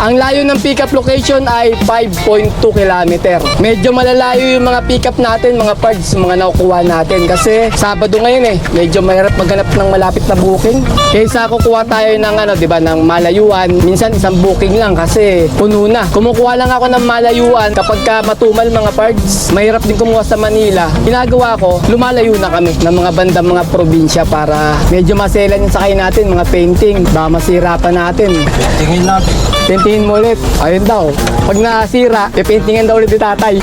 Ang layo ng pick-up location ay 5.2 kilometer. Medyo malalayo yung mga pick-up natin, mga parts, mga nakukuha natin. Kasi Sabado ngayon medyo mahirap maghanap ng malapit na booking. Kaysa kukuha tayo ng ng malayuan, minsan isang booking lang kasi puno na. Kumukuha lang ako ng malayuan kapag matumal mga parts. Mahirap din kumuha sa Manila. Ginagawa ko, lumalayo na kami ng mga bandang mga probinsya para medyo maselan yung sakay natin, mga painting. Baka masira pa natin. Tingin natin. Paintingin mo ulit. Ayun daw. Pag nasira, ipaintingan daw ulit ni tatay.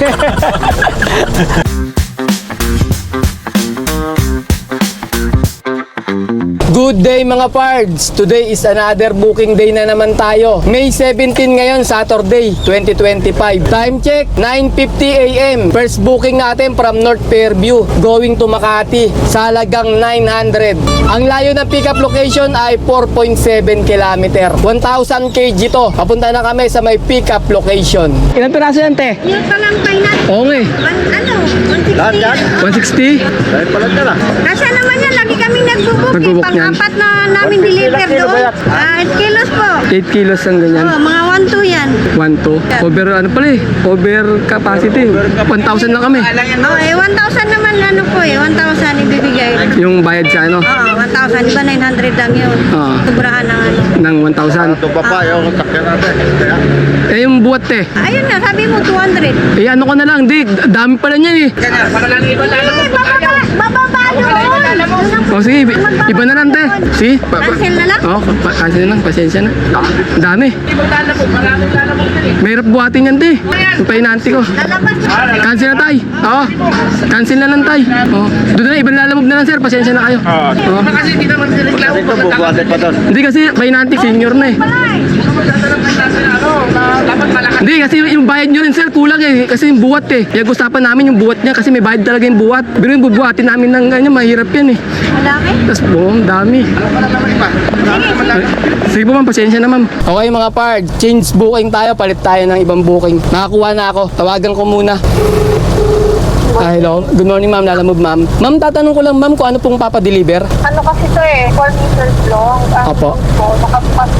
Good day mga pards! Today is another booking day na naman tayo. May 17 ngayon, Saturday, 2025. Time check, 9:50 AM. First booking natin from North Fairview, going to Makati, sa halagang 900. Ang layo ng pickup location ay 4.7 km. 1,000 kg to. Papunta na kami sa may pickup location. Ilang piraso yan, te? Yung palampay na. Oo nga eh. 160. Lahat yan? 160? Dahil pala ka lang. Kasi naman yan, lagi kaming Nagbo-book nagbo-book. yan. Pang-apat na namin deliver kilo ba doon. yan? 8 kilos po. 8 kilos ang ganyan. Mga 1-2 yan. 1-2. Over over capacity. 1,000 lang kami. 1,000 naman po 1,000 ibibigay. Yung bayad sa 1,000. Iba 900 lang yun. Sobrahan ng ng 1,000. Ito pa pa, yung sakyan natin. Kaya, Yung buwat Ayun na, sabi mo 200. ano ko na lang, dami pala niyan Bababa doon. Sige, iba na lang Sige, Cancel na lang? cancel na lang, pasensya na. Ang dami. Mahirap buhatin yan yung pahinanti ko. Lalabas. Cancel na cancel na lang doon na, ibang lalamog na lang sir, pasensya na kayo. Kasi hindi naman sila reklamo. ito bubuhatin pa doon. Hindi kasi pahinanti, senior na Dapat malakas. Hindi, kasi yung bayad nyo rin sir, kulang kasi yung buwat yung usapan namin yung buwat niya kasi may bayad talaga yung buwat. Pero yung bubuhatin namin ng ganyan, mahirap yan Malaki? Tapos dami. Sige po ma'am, pasensya na ma'am. Okay mga pard, change booking tayo, palit tayo ng ibang booking. Nakakuha na ako, tawagan ko muna. Hello, good morning ma'am, lalamove ma'am. Ma'am, tatanong ko lang ma'am kung ano pong papadeliver. Ano kasi to 4 meters long. Opo. So, nakabukas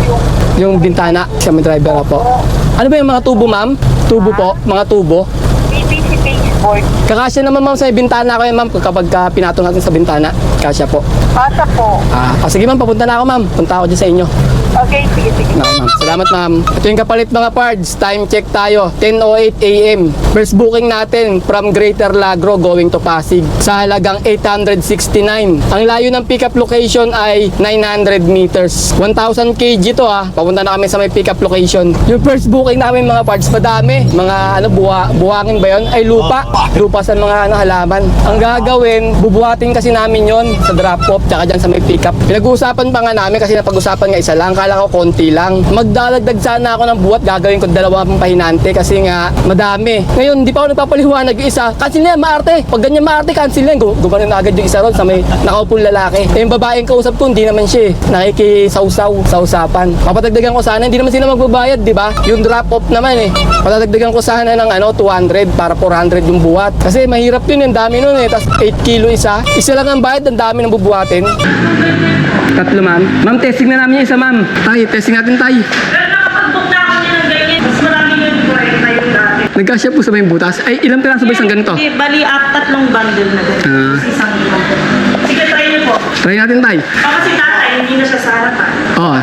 Yung bintana, siya may driver po. Ano ba yung mga tubo ma'am? Tubo po, mga tubo. PVC baseboard. Kakasya naman ma'am sa bintana ko ma'am kapag pinatong natin sa bintana. Kasya po. Pasa po. Sige ma'am, papunta na ako ma'am. Punta ako dyan sa inyo. Okay, sige. Okay, ma'am. Salamat ma'am. Ito yung kapalit mga pards. Time check tayo. 10:08 AM. First booking natin from Greater Lagro going to Pasig sa halagang 869. Ang layo ng pickup location ay 900 meters. 1,000 kg to Papunta na kami sa may pickup location. Yung first booking namin mga pards, madami. Mga buhangin ba yun? Ay lupa. Lupa sa mga halaman. Ang gagawin, bubuhatin kasi namin yon sa drop off tsaka dyan sa may pickup. Pinag-uusapan pa nga namin kasi napag-usapan nga isa lang. Kala ko konti lang. Magdalagdag sana ako ng buhat. Gagawin ko 2 pang pahinante kasi nga madami. Ngayon, hindi pa ako nagpapaliwanag yung isa. Cancel na yan, maarte. Pag ganyan maarte, cancel na yan. Gumanon na agad yung isa ron sa may nakaupong lalaki. Yung babaeng kausap ko, hindi naman siya nakikisawsaw sa usapan. Papatagdagan ko sana, hindi naman sila magbabayad, di ba? Yung drop off naman Patadagdagan ko sana ng 200 para 400 yung buhat. Kasi mahirap yun, yung dami nun Tapos 8 kilo isa. Isa lang ang bayad, ang dami ng bubuhatin. 3 ma'am. Ma'am, testing na namin yung isa ma'am. Tay, testing natin tay. Pero nakapag-book na ako niya ng ganyan. Mas marami yung 40 yung dati. Nagkasya po sa may butas. Ay, ilang piraso ba isang ganito? Hindi, bali 3 bundle na ganyan. Isang bundle. Sige, try niyo po. Try natin tay. Kasi tatay, hindi na siya sa harapan.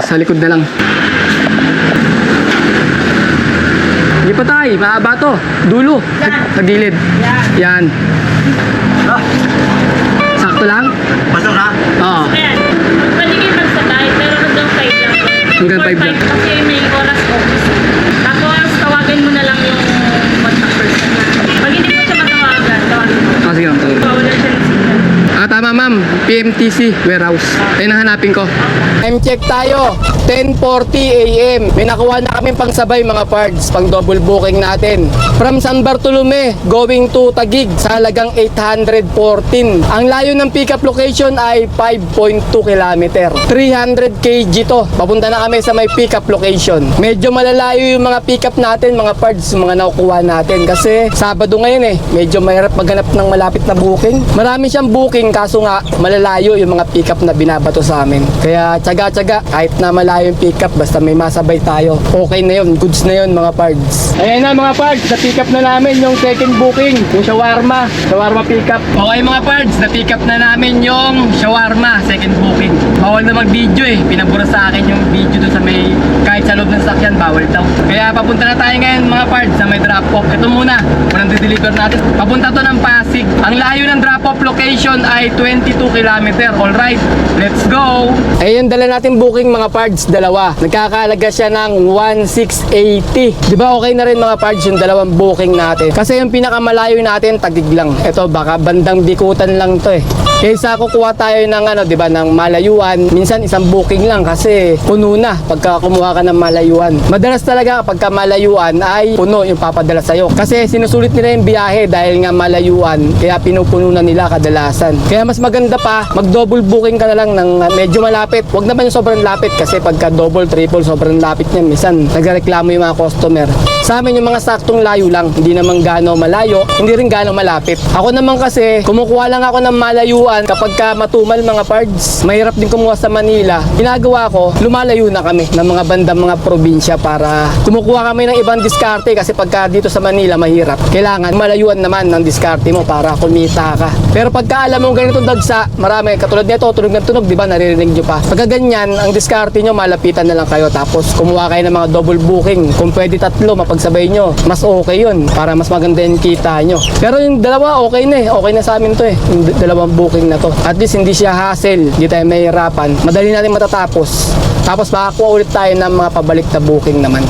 Sa likod na lang. Hindi pa tay, mahaba to. Dulo. Sa gilid. Yan. Sakto lang? Pasok ha? Oo. Ayan. Pwede kayo magsabay, pero hanggang 5 lang. Hanggang 5 lang. Kasi may oras office. Tapos, tawagan mo na lang yung contact person na. Pag hindi mo siya matawagan, tawagan mo. Sige ma'am. Wala siya ng signal. Tama ma'am. PMTC warehouse. Ayun ang hanapin ko. Time check tayo. 10:40 AM. May nakuha na kami pang sabay mga pards. Pang double booking natin. From San Bartolome going to Taguig sa halagang 814. Ang layo ng pickup location ay 5.2 kilometer. 300 kg to. Papunta na kami sa may pickup location. Medyo malalayo yung mga pickup natin, mga pards, mga nakukuha natin. Kasi Sabado ngayon medyo mahirap maghanap ng malapit na booking. Marami siyang booking kaso nga malalayo malayo yung mga pickup na binabato sa amin. Kaya tsaga-tsaga, kahit na malayo yung pickup, basta may masabay tayo, okay na yun, goods na yun mga pards. Ayan na mga pards, na-pick up na namin yung second booking, yung shawarma pickup. Okay mga pards, na-pick up na namin yung shawarma, second booking. Bawal na mag-video eh, pinabura sa akin yung video doon sa may, kahit sa loob ng sakyan, bawal daw. Kaya papunta na tayo ngayon mga pards sa may drop-off. Ito muna, unang dideliver natin. Papunta to ng Pasig. Ang layo ng drop-off location ay 22 km. Alright, let's go! Ayun, dala natin booking mga pards, dalawa. Nagkakalaga siya ng 1,680. Di ba okay na rin mga pards yung dalawang booking natin? Kasi yung pinakamalayo natin, Taguig lang. Ito, baka bandang Bikutan lang to eh. Kaysa kukuha tayo ng ano, 'di ba, ng malayuan, minsan isang booking lang kasi puno na pagka kumuha ka ng malayuan. Madalas talaga pagka malayuan ay puno yung papadala sa iyo. Kasi sinusulit nila yung biyahe dahil nga malayuan, kaya pinupuno na nila kadalasan. Kaya mas maganda pa, mag-double booking ka na lang ng medyo malapit. Huwag naman yung sobrang lapit kasi pagka double, triple, sobrang lapit niyan. Minsan nagreklamo yung mga customer. Sa amin yung mga saktong layo lang, hindi naman gaano malayo, hindi rin gaano malapit. Ako naman kasi, kumukuha lang ako ng malayuan kapag ka matumal mga pards. Mahirap din kumuha sa Manila. Ginagawa ko, lumalayo na kami ng mga bandang mga probinsya para kumukuha kami ng ibang diskarte kasi pagka dito sa Manila mahirap. Kailangan malayuan naman ng diskarte mo para kumita ka. Pero pagka alam mo ganitong dagsa, marami, katulad nito, tunog ng tunog, di ba, naririnig nyo pa. Pagka ganyan, ang diskarte nyo, malapitan na lang kayo tapos kumuha kayo ng mga double booking. Kung pwede tatlo, mapagsabay nyo, mas okay yun para mas maganda yung kita nyo. Pero yung dalawa, okay na eh. Okay na sa amin to eh. Yung dalawang booking na to. At least hindi siya hassle, hindi tayo mahirapan. Madali natin matatapos. Tapos makakuha ulit tayo ng mga pabalik na booking naman.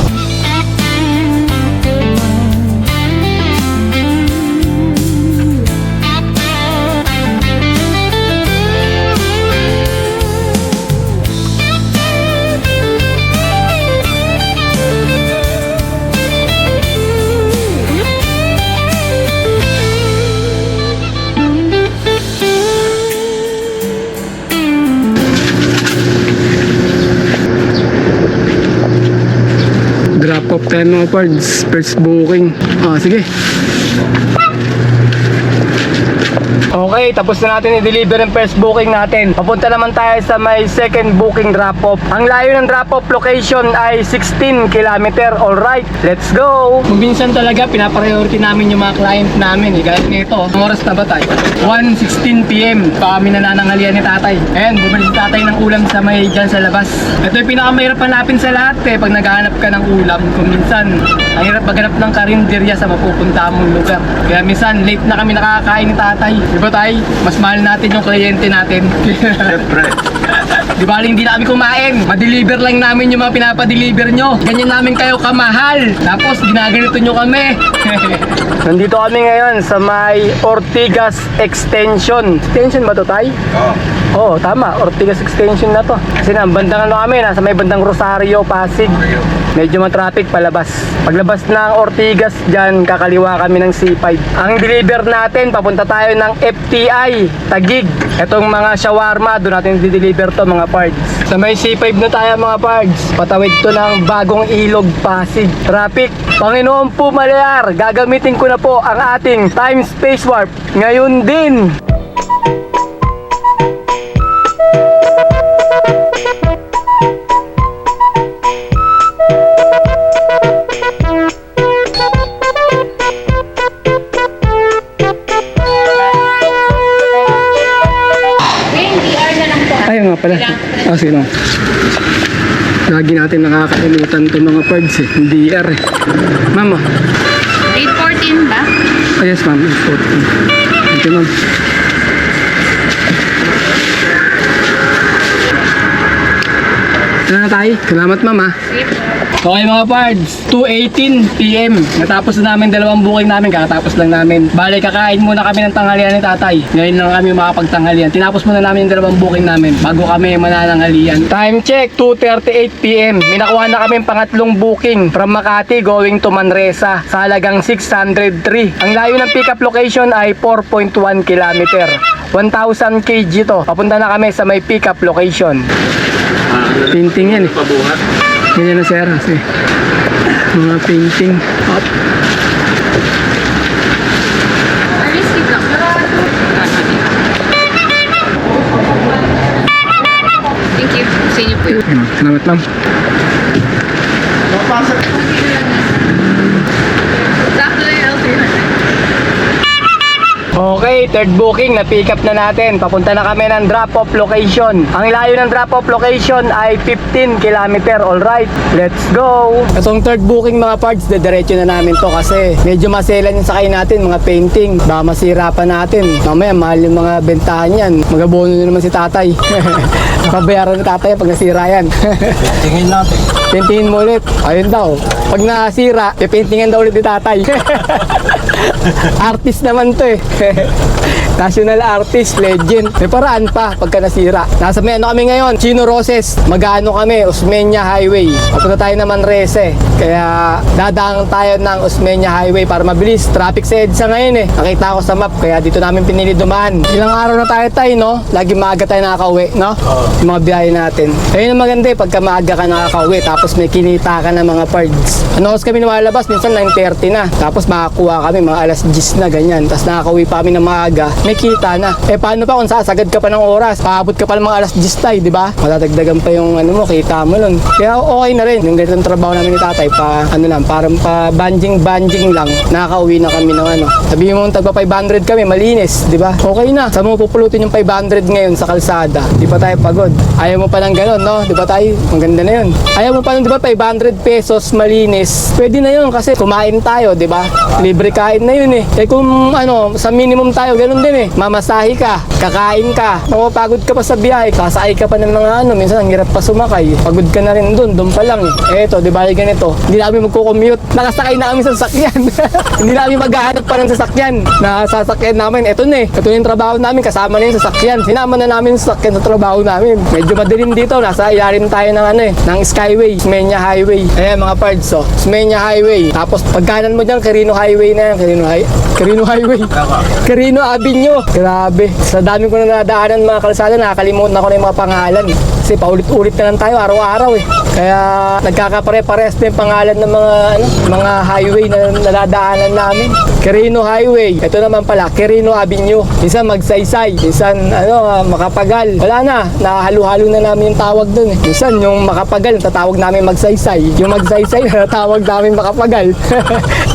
Drop off tayo mga pards, first booking. Sige. Okay, tapos na natin i-deliver yung first booking natin. Papunta naman tayo sa may second booking drop-off. Ang layo ng drop-off location ay 16 km. Alright, let's go! Minsan talaga, pinapriority namin yung mga client namin. Gaya nito, ang oras na ba tayo? 1:16 PM. Pa kami nananangalian ni tatay. Ayan, bumalik si tatay ng ulam sa may dyan sa labas. Ito yung pinakamahirap hanapin sa lahat eh. Pag naghahanap ka ng ulam, kung minsan, ang hirap maghanap ng karinderya sa mapupunta mong lugar. Kaya minsan, late na kami nakakain ni tatay. Diba tay? Mas mahal natin yung kliyente natin. Siyempre. Di ba hindi na kami kumain? Ma-deliver lang namin yung mga pinapadeliver nyo. Ganyan namin kayo kamahal. Tapos ginaganito nyo kami. Nandito kami ngayon sa may Ortigas Extension. Extension ba to tay? Oo. Oo, tama. Ortigas Extension na to. Kasi na, bandang ano kami, nasa may bandang Rosario, Pasig. Medyo matraffic palabas. Paglabas ng Ortigas dyan, kakaliwa kami ng C5. Ang deliver natin, papunta tayo ng FTI, Taguig. Itong mga shawarma, doon natin di-deliver to mga pards. Sa may C5 na tayo mga pards. Patawid to ng Bagong Ilog, Pasig. Traffic. Panginoon po Malayar, gagamitin ko na po ang ating time space warp. Ngayon din. Ayun nga pala. Sige lang. Lagi natin nakakalimutan to mga pards eh. DR eh. Ma'am, 8:14 ba? yes ma'am, 8:14. Thank you ma'am. Ano na tayo? Salamat ma'am ah. Okay mga pards, 2:18 PM. Natapos na namin dalawang booking namin, kakatapos lang namin. Bale, kakain muna kami ng tanghalian ni tatay. Ngayon lang kami makapagtanghalian. Tinapos muna namin yung dalawang booking namin bago kami manananghalian. Time check, 2:38 PM. May nakuha na kami pangatlong booking from Makati going to Manresa sa halagang 603. Ang layo ng pickup location ay 4.1 km. 1,000 kg to. Papunta na kami sa may pickup location. Painting yan eh. Pabuhat. Ganyan na sir kasi mga painting up. sa inyo po yun. Ayun, salamat ma'am. Sakto na yung LC na. Okay, third booking, na-pick up na natin. Papunta na kami ng drop-off location. Ang layo ng drop-off location ay 15 km. Alright, let's go! Itong third booking mga parts, dediretso na namin to kasi medyo maselan yung sakay natin, mga painting. Baka masira pa natin. Mamaya, mahal yung mga bentahan yan. Magabono na naman si tatay. Pabayaran ng tatay pag nasira yan. Tingin natin. Paintingin mo ulit. Ayun daw. Pag nasira, pipaintingan daw ulit ni tatay. Artist naman to eh. National artist, legend. May paraan pa pagka nasira. Nasa may ano kami ngayon, Chino Roses. Magano kami, Osmeña Highway. Papunta tayo naman Manrese. Kaya dadaan tayo ng Osmeña Highway para mabilis. Traffic sa EDSA ngayon eh. Nakita ko sa map, kaya dito namin pinili dumaan. Ilang araw na tayo no? Lagi maaga tayo nakakauwi, no? Yung mga biyahe natin. Ayun ang maganda eh, pagka maaga ka nakakauwi, tapos may kinita ka na mga parts. Ano oras kami lumalabas? Minsan 9:30 na. Tapos makakuha kami mga alas 10 na ganyan. Tapos nakakauwi pa kami ng maaga, may kita na. Eh paano pa kung sasagad ka pa ng oras? Paabot ka pa ng mga alas 10 tayo, di ba? Matatagdagan pa yung ano mo, kita mo nun. Kaya okay na rin. Yung ganitong trabaho namin ni tatay, pa ano lang, parang pa banjing lang. Nakakauwi na kami ng ano. Sabihin mo tagpa 500 kami, malinis, di ba? Okay na. Saan mo pupulutin yung 500 ngayon sa kalsada? Di pa tayo pagod. Ayaw mo pa ng ganon, no? Di ba tayo? Ang ganda na yun. Ayaw mo pa ng, di ba, 500 pesos malinis. Pwede na yun kasi kumain tayo, di ba? Libre kain na yun eh. Eh kung ano, sa minimum tayo, ganun din eh. Mamasahe ka, kakain ka, mapapagod ka pa sa biyahe, sasakay ka pa ng mga ano, minsan ang hirap pa sumakay. Pagod ka na rin dun pa lang eh. Eto, di ba ganito, hindi namin magko-commute, nakasakay na kami sa sasakyan. Hindi namin maghahanap pa ng sasakyan. Nasasakyan namin, eto na eh. Ito yung trabaho namin, kasama na yung sasakyan. Sinama na namin yung sasakyan sa trabaho namin. Medyo madilim dito, nasa ilalim tayo ng ano eh, ng Skyway, Osmeña Highway. Ayan mga parts, oh, Osmeña Highway. Tapos pagkanan mo dyan, Quirino Highway na yan, Quirino Highway. Quirino Avenue. Grabe. Sa dami ko na nadaanan mga kalsada, nakakalimutan ko na yung mga pangalan. Kasi paulit-ulit na lang tayo araw-araw eh. Kaya nagkakapare-pares na yung pangalan ng mga highway na nadadaanan namin. Quirino Highway. Ito naman pala, Quirino Avenue. Minsan Magsaysay, minsan Makapagal. Wala na, nakahalo-halo na namin yung tawag dun eh. Minsan yung Makapagal, tatawag namin Magsaysay. Yung Magsaysay, tatawag namin Makapagal.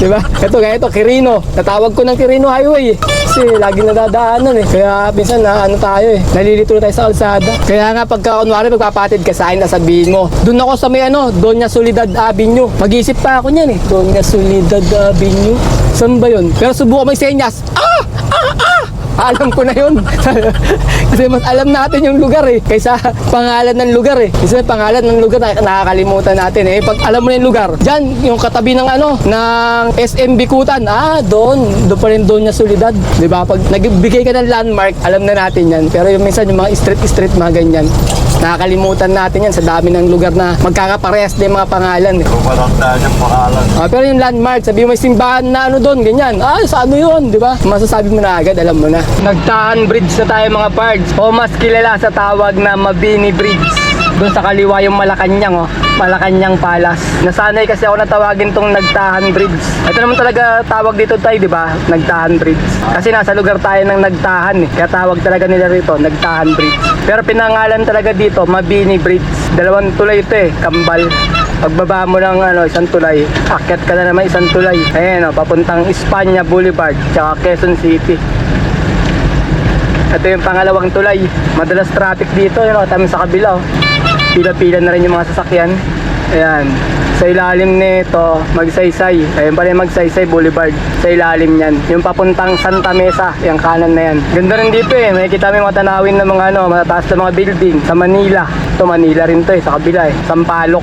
Diba? Ito, ganito, Quirino. Natawag ko ng Quirino Highway eh. Kasi lagi nadadaanan eh. Kaya minsan na ano tayo eh, nalilito na tayo sa kalsada. Kaya nga pagka kunwari magpapatid ka sa akin, sabihin mo, doon ako sa may Doña Soledad Avenue. Mag-isip pa ako niyan eh. Doña Soledad Avenue. Saan ba yun? Pero subukan may senyas. Alam ko na yun. Kasi mas alam natin yung lugar eh, kaysa pangalan ng lugar eh. Kasi pangalan ng lugar nakakalimutan natin eh. Pag alam mo na yung lugar, dyan yung katabi ng ng SM Bikutan. Doon pa rin Doña Soledad. Diba? Pag nagbigay ka ng landmark, alam na natin yan. Pero yung minsan yung mga street mga ganyan, nakakalimutan natin yan sa dami ng lugar na magkakaparehas din mga pangalan eh. Walang tayo ng pangalan. Pero yung landmark, sabi mo may simbahan na doon, ganyan. Sa ano yun, di ba? Masasabi mo na agad, alam mo na. Nagtaan Bridge na tayo mga pards. O mas kilala sa tawag na Mabini Bridge. Doon sa kaliwa yung Malacanang, Malacanang Palace. Nasanay kasi ako natawagin tong Nagtahan Bridge. Ito naman talaga tawag dito tayo, di ba? Nagtahan Bridge. Kasi nasa lugar tayo ng Nagtahan eh. Kaya tawag talaga nila rito, Nagtahan Bridge. Pero pinangalan talaga dito, Mabini Bridge. Dalawang tulay ito eh, kambal. Pagbaba mo ng isang tulay, akyat ka na naman isang tulay. Ayan papuntang Espanya Boulevard, tsaka Quezon City. Ito yung pangalawang tulay. Madalas traffic dito, kami sa kabila. Pila-pila na rin yung mga sasakyan. Ayan. Sa ilalim nito, Magsaysay. Ayun pala yung Magsaysay Boulevard. Sa ilalim yan. Yung papuntang Santa Mesa, yung kanan na yan. Ganda rin dito eh. May kita may mga tanawin ng mga matataas na mga building. Sa Manila. Ito Manila rin to eh, sa kabila eh. Sampaloc,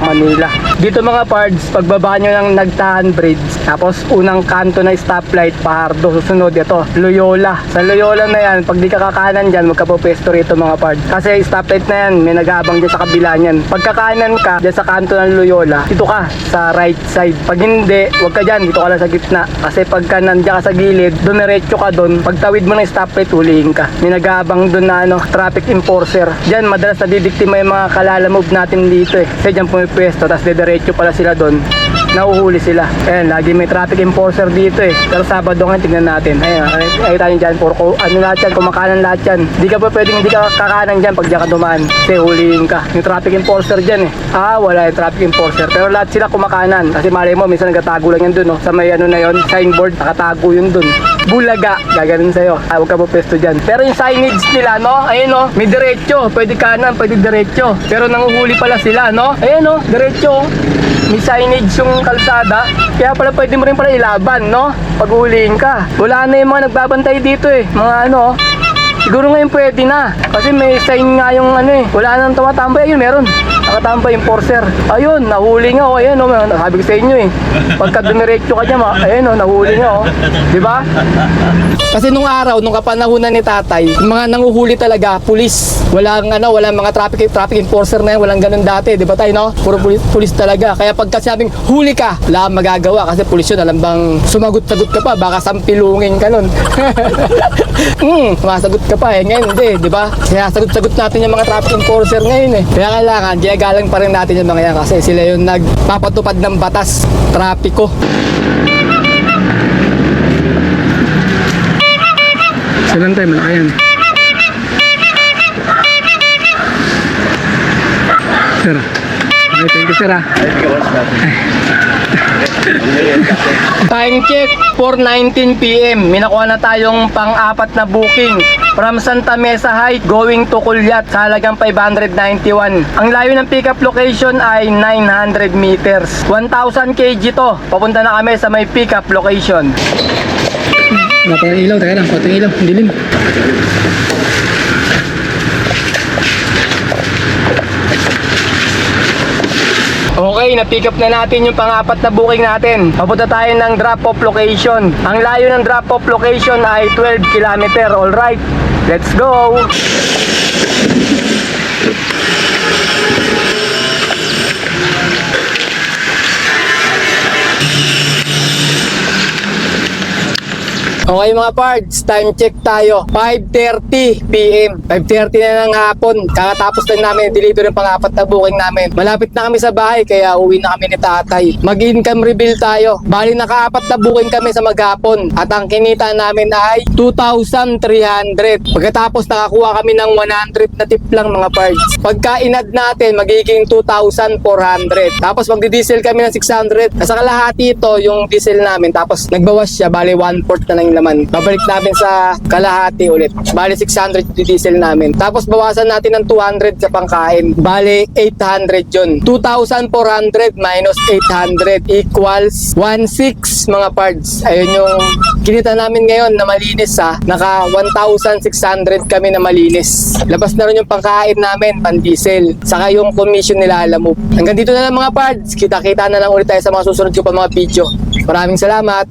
Manila. Dito mga pards, pagbaba nyo ng Nagtahan Bridge, tapos unang kanto na stoplight, Pahardo, susunod ito, Loyola. Sa Loyola na yan, pag di ka kakanan dyan, magkapopwesto rito mga pards. Kasi stoplight na yan, may nag-aabang dyan sa kabila niyan. Pagkakanan ka, dyan sa kanto ng Loyola, dito ka, sa right side. Pag hindi, wag ka dyan, dito ka lang sa gitna. Kasi pagka nandiyan ka sa gilid, dumiretso ka doon, pagtawid mo ng stoplight, hulihin ka. May nag-aabang doon na traffic enforcer. Dyan, madalas nadidiktima yung mga kalala move natin dito eh. Kasi dyan pumipwesto, tapos diretso pala sila doon. nauhuli sila. Ayan, lagi may traffic enforcer dito eh. Pero Sabado nga, tingnan natin. Ayan, ay tayo dyan. Puro ano lahat yan, kumakanan lahat yan. Hindi ka pa pwedeng hindi ka kakanan dyan pag dyan ka dumaan. Kasi huliin ka. Yung traffic enforcer dyan eh. Wala yung traffic enforcer. Pero lahat sila kumakanan. Kasi malay mo, minsan nagtatago lang yan dun. Sa may ano na yun, signboard, nakatago yun dun. Bulaga, gaganin sa'yo. Huwag ka po pesto dyan. Pero yung signage nila, no? Ayun, no? May diretso. Pwede kanan, pwede diretso. Pero nanguhuli pala sila, no? Ayun, no? Diretso. May signage yung kalsada. Kaya pala pwede mo rin pala ilaban, no? Pag huliin ka. Wala na yung mga nagbabantay dito eh. Mga ano, siguro ngayon pwede na. Kasi may sign nga yung ano eh. Wala nang tumatambay. Ayun, meron. Nakatambay, enforcer. Ayun, nahuli nga. Ayun, sabi ko sa inyo eh. Pagka dumiretso ka dyan, ayun, nahuli nga. Diba? Kasi nung araw, nung kapanahunan ni tatay, yung mga nanguhuli talaga, pulis. Walang mga traffic enforcer na yan. Walang ganun dati. Diba tayo, no? Puro pulis talaga. Kaya pagka sabing huli ka, wala kang magagawa. Kasi pulis yun, alam bang sumagot-sagot ka pa. Baka sampilungin ka nun. Sumasagot ka pa eh. Ngayon, hindi. Diba? Kaya sagot-sagot natin yung mga traffic enforcer ngayon eh. Kaya kailangan, galang pa rin natin yung mga yan kasi sila yung nagpapatupad ng batas, trapiko. Silang tayo, malaki yan. Sir, okay, thank you sir ah. Time check, 4:19 PM. Minakuha na tayong pang-apat na booking from Santa Mesa Heights going to Culyat sa halagang 591. Ang layo ng pickup location ay 900 meters. 1,000 kg to. Papunta na kami sa may pickup location. Napang ilaw, teka lang, konting ilaw, dilim. Okay, na-pick up na natin yung pang-apat na booking natin. Papunta tayo ng drop-off location. Ang layo ng drop-off location ay 12 km. Alright, let's go! Okay mga pards, time check tayo. 5:30 PM. 5:30 na ng hapon. Kakatapos lang namin deliver yung pang-apat na booking namin. Malapit na kami sa bahay kaya uwi na kami ni tatay. Mag-income reveal tayo. Bali naka-apat na booking kami sa maghapon. At ang kinita namin ay 2,300. Pagkatapos nakakuha kami ng 100 na tip lang mga pards. Pagka inad natin magiging 2,400. Tapos magdi-diesel kami ng 600. Nasa kalahati ito yung diesel namin. Tapos nagbawas siya. Bali 1/4 na lang yung laman. Babalik namin sa kalahati ulit. Bali 600 yung diesel namin. Tapos bawasan natin ng 200 sa pangkain. Bali 800 yun. 2,400 minus 800 equals 1,600 mga pards. Ayun yung kinita namin ngayon na malinis ha. Naka 1,600 kami na malinis. Labas na rin yung pangkain namin, pan-diesel. Saka yung commission nila alam mo. Hanggang dito na lang mga pards. Kita-kita na lang ulit tayo sa mga susunod ko pa mga video. Maraming salamat.